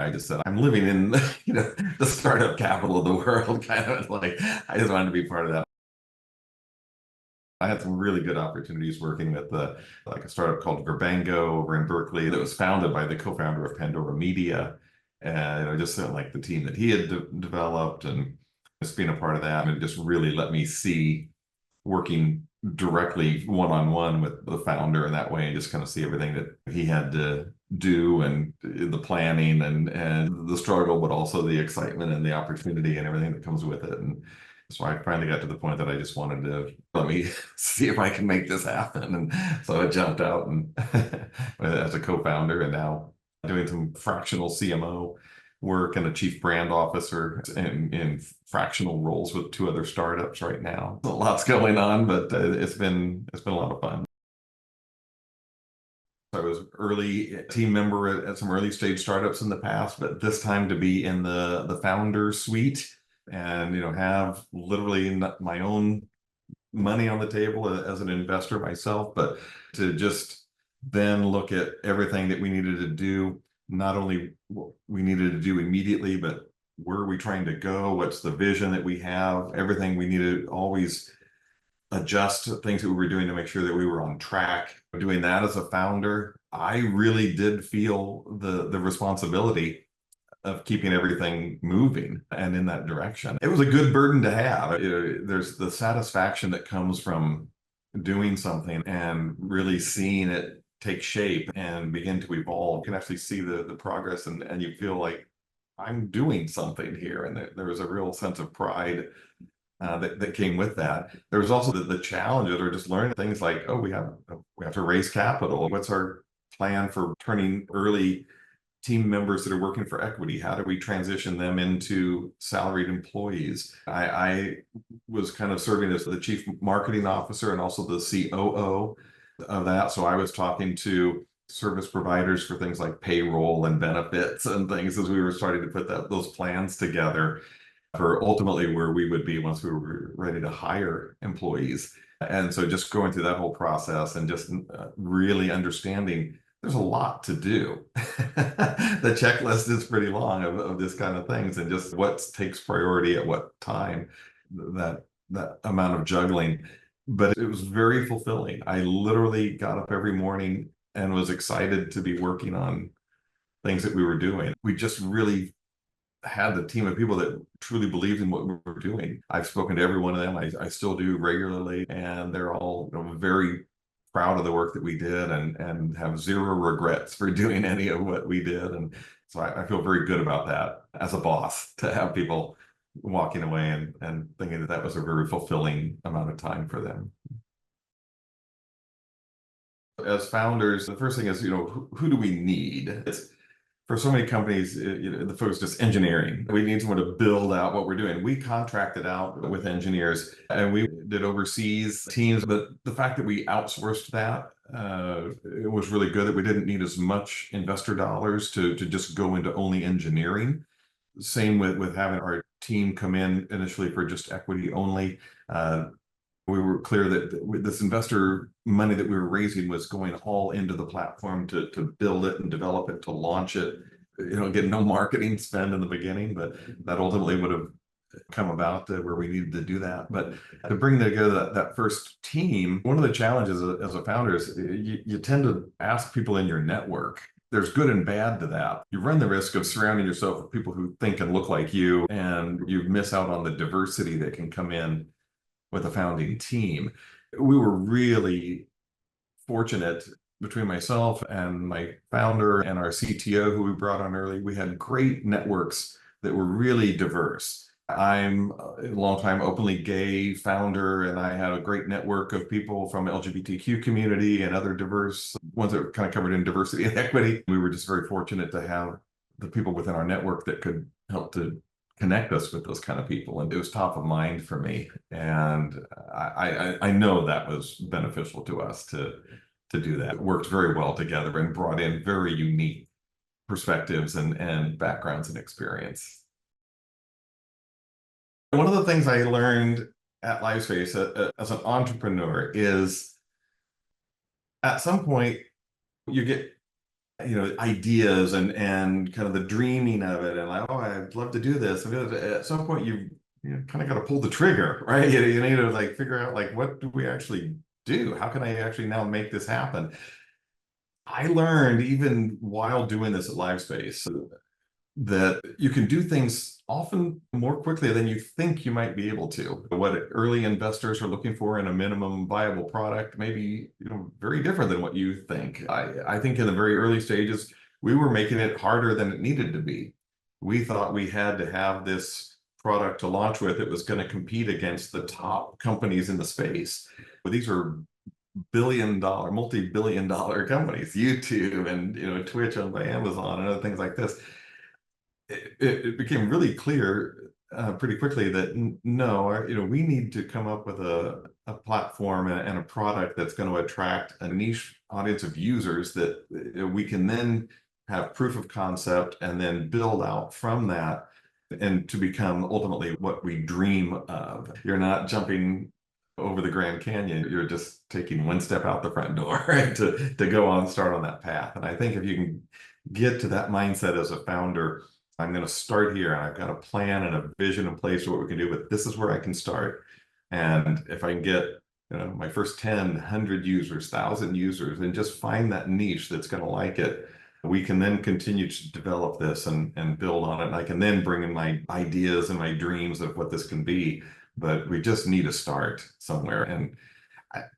I just said, I'm living in, the startup capital of the world, kind of like, I just wanted to be part of that. I had some really good opportunities working with like a startup called Verbango over in Berkeley that was founded by the co-founder of Pandora Media. And I just like the team that he had developed and just being a part of that. And it just really let me see working directly one-on-one with the founder in that way and just kind of see everything that he had to do and the planning and the struggle, but also the excitement and the opportunity and everything that comes with it. And so I finally got to the point that I just wanted to let me see if I can make this happen. And so I jumped out and as a co-founder and now doing some fractional CMO work and a chief brand officer in fractional roles with two other startups right now. So lots going on, but it's been a lot of fun. I was early team member at some early stage startups in the past, but this time to be in the founder suite and have literally my own money on the table as an investor myself, but to just then look at everything that we needed to do, not only what we needed to do immediately, but where are we trying to go? What's the vision that we have? Everything we needed to always adjust things that we were doing to make sure that we were on track. Doing that as a founder, I really did feel the responsibility of keeping everything moving and in that direction. It was a good burden to have. There's the satisfaction that comes from doing something and really seeing it take shape and begin to evolve. You can actually see the progress and you feel like I'm doing something here. And there was a real sense of pride that came with that. There was also the challenges or just learning things like, oh, we have to raise capital. What's our plan for turning early team members that are working for equity? How do we transition them into salaried employees? I was kind of serving as the chief marketing officer and also the COO of that. So I was talking to service providers for things like payroll and benefits and things as we were starting to put those plans together for ultimately where we would be once we were ready to hire employees. And so just going through that whole process and just really understanding there's a lot to do. The checklist is pretty long of this kind of things and just what takes priority at what time, that amount of juggling. But it was very fulfilling. I literally got up every morning and was excited to be working on things that we were doing. We just really had the team of people that truly believed in what we were doing. I've spoken to every one of them. I still do regularly, and they're all very proud of the work that we did and have zero regrets for doing any of what we did. And so I feel very good about that as a boss to have people walking away and thinking that that was a very fulfilling amount of time for them. As founders, the first thing is, who do we need? It's for so many companies, the focus is just engineering. We need someone to build out what we're doing. We contracted out with engineers and we did overseas teams, but the fact that we outsourced that, it was really good that we didn't need as much investor dollars to just go into only engineering. Same with having our team come in initially for just equity only. We were clear that with this investor money that we were raising was going all into the platform to build it and develop it, to launch it, get no marketing spend in the beginning, but that ultimately would have come about where we needed to do that. But to bring together that first team, one of the challenges as a founder is you tend to ask people in your network. There's good and bad to that. You run the risk of surrounding yourself with people who think and look like you, and you miss out on the diversity that can come in with a founding team. We were really fortunate between myself and my founder and our CTO, who we brought on early. We had great networks that were really diverse. I'm a longtime openly gay founder, and I had a great network of people from LGBTQ community and other diverse ones that were kind of covered in diversity and equity. We were just very fortunate to have the people within our network that could help to connect us with those kind of people. And it was top of mind for me. And I know that was beneficial to us to do that. It worked very well together and brought in very unique perspectives and backgrounds and experience. One of the things I learned at LiveSpace as an entrepreneur is at some point you get ideas and kind of the dreaming of it, and like, oh, I'd love to do this. And at some point, you kind of got to pull the trigger, right? You need to like figure out like what do we actually do? How can I actually now make this happen? I learned even while doing this at LiveSpace that you can do things often more quickly than you think you might be able to. What early investors are looking for in a minimum viable product may be, very different than what you think. I think in the very early stages, we were making it harder than it needed to be. We thought we had to have this product to launch with. It was going to compete against the top companies in the space. But these are billion-dollar, multi-billion-dollar companies, YouTube and Twitch owned by Amazon and other things like this. It became really clear pretty quickly that no, we need to come up with a platform and a product that's going to attract a niche audience of users that we can then have proof of concept and then build out from that and to become ultimately what we dream of. You're not jumping over the Grand Canyon, you're just taking one step out the front door, right, to go on, start on that path. And I think if you can get to that mindset as a founder, I'm going to start here and I've got a plan and a vision in place for what we can do, but this is where I can start. And if I can get my first 10, 100 users, 1,000 users, and just find that niche that's going to like it, we can then continue to develop this and build on it. And I can then bring in my ideas and my dreams of what this can be. But we just need to start somewhere. And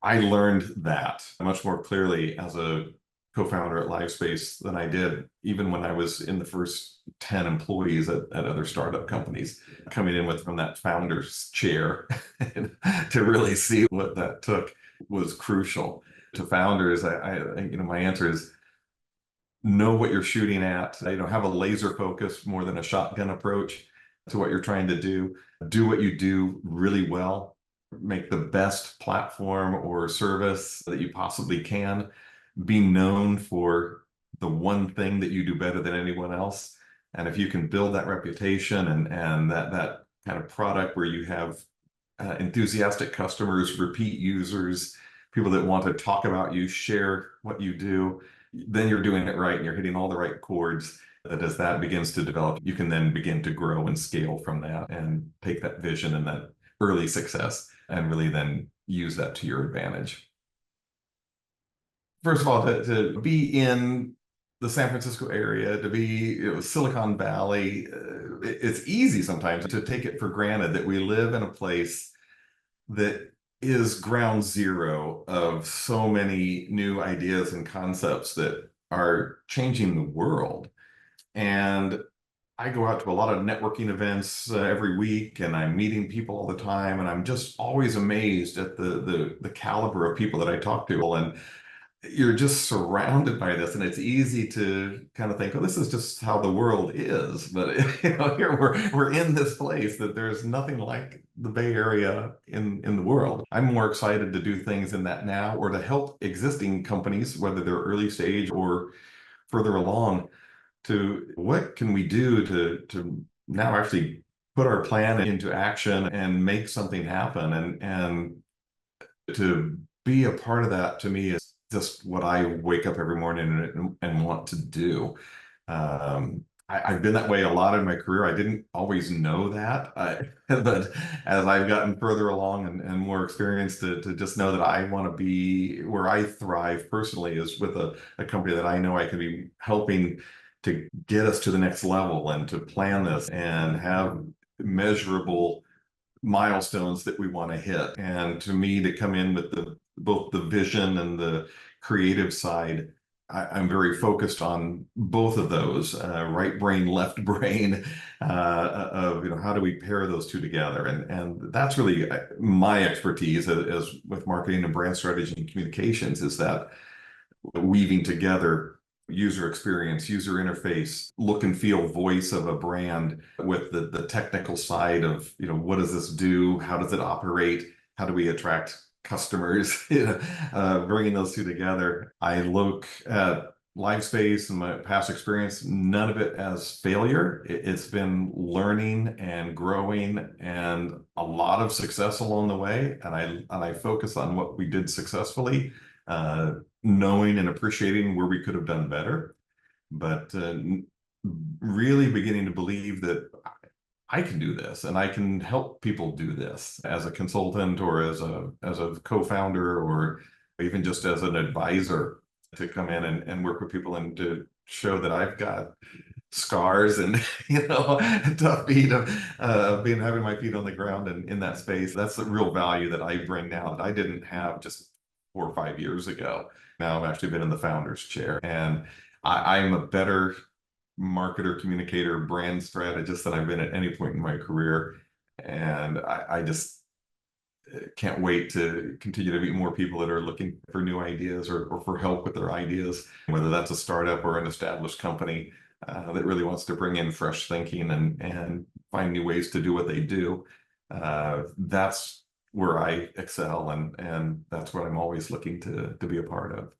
I learned that much more clearly as a co-founder at LiveSpace than I did even when I was in the first 10 employees at other startup companies, coming in from that founder's chair to really see what that took was crucial. To founders, I my answer is know what you're shooting at. Have a laser focus more than a shotgun approach to what you're trying to do. Do what you do really well. Make the best platform or service that you possibly can. Be known for the one thing that you do better than anyone else. And if you can build that reputation and that kind of product where you have enthusiastic customers, repeat users, people that want to talk about you, share what you do, then you're doing it right and you're hitting all the right chords. That as that begins to develop, you can then begin to grow and scale from that and take that vision and that early success and really then use that to your advantage. First of all, to be in the San Francisco area, to be Silicon Valley, it's easy sometimes to take it for granted that we live in a place that is ground zero of so many new ideas and concepts that are changing the world. And I go out to a lot of networking events every week, and I'm meeting people all the time, and I'm just always amazed at the caliber of people that I talk to. And you're just surrounded by this, and it's easy to kind of think, oh, this is just how the world is. But here we're in this place that there's nothing like the Bay Area in the world. I'm more excited to do things in that now, or to help existing companies, whether they're early stage or further along, to what can we do to now actually put our plan into action and make something happen. And to be a part of that, to me, is just what I wake up every morning and want to do. I've been that way a lot in my career. I didn't always know that, but as I've gotten further along and more experience, to just know that I want to be where I thrive personally is with a company that I know I can be helping to get us to the next level and to plan this and have measurable milestones that we want to hit. And to me, to come in with both the vision and the creative side, I'm very focused on both of those, right brain, left brain, of how do we pair those two together, and that's really my expertise as with marketing and brand strategy and communications, is that weaving together user experience, user interface, look and feel, voice of a brand with the technical side of, what does this do? How does it operate? How do we attract customers? Bringing those two together. I look at LiveSpace and my past experience, none of it as failure. It's been learning and growing and a lot of success along the way. And I focus on what we did successfully, knowing and appreciating where we could have done better, but really beginning to believe that I can do this and I can help people do this as a consultant or as a co-founder or even just as an advisor, to come in and work with people and to show that I've got scars and tough feet of being having my feet on the ground and in that space. That's the real value that I bring now that I didn't have just 4 or 5 years ago. Now I've actually been in the founder's chair, and I'm a better marketer, communicator, brand strategist than I've been at any point in my career. And I just can't wait to continue to meet more people that are looking for new ideas or for help with their ideas, whether that's a startup or an established company that really wants to bring in fresh thinking and find new ways to do what they do. That's where I excel, and that's what I'm always looking to be a part of.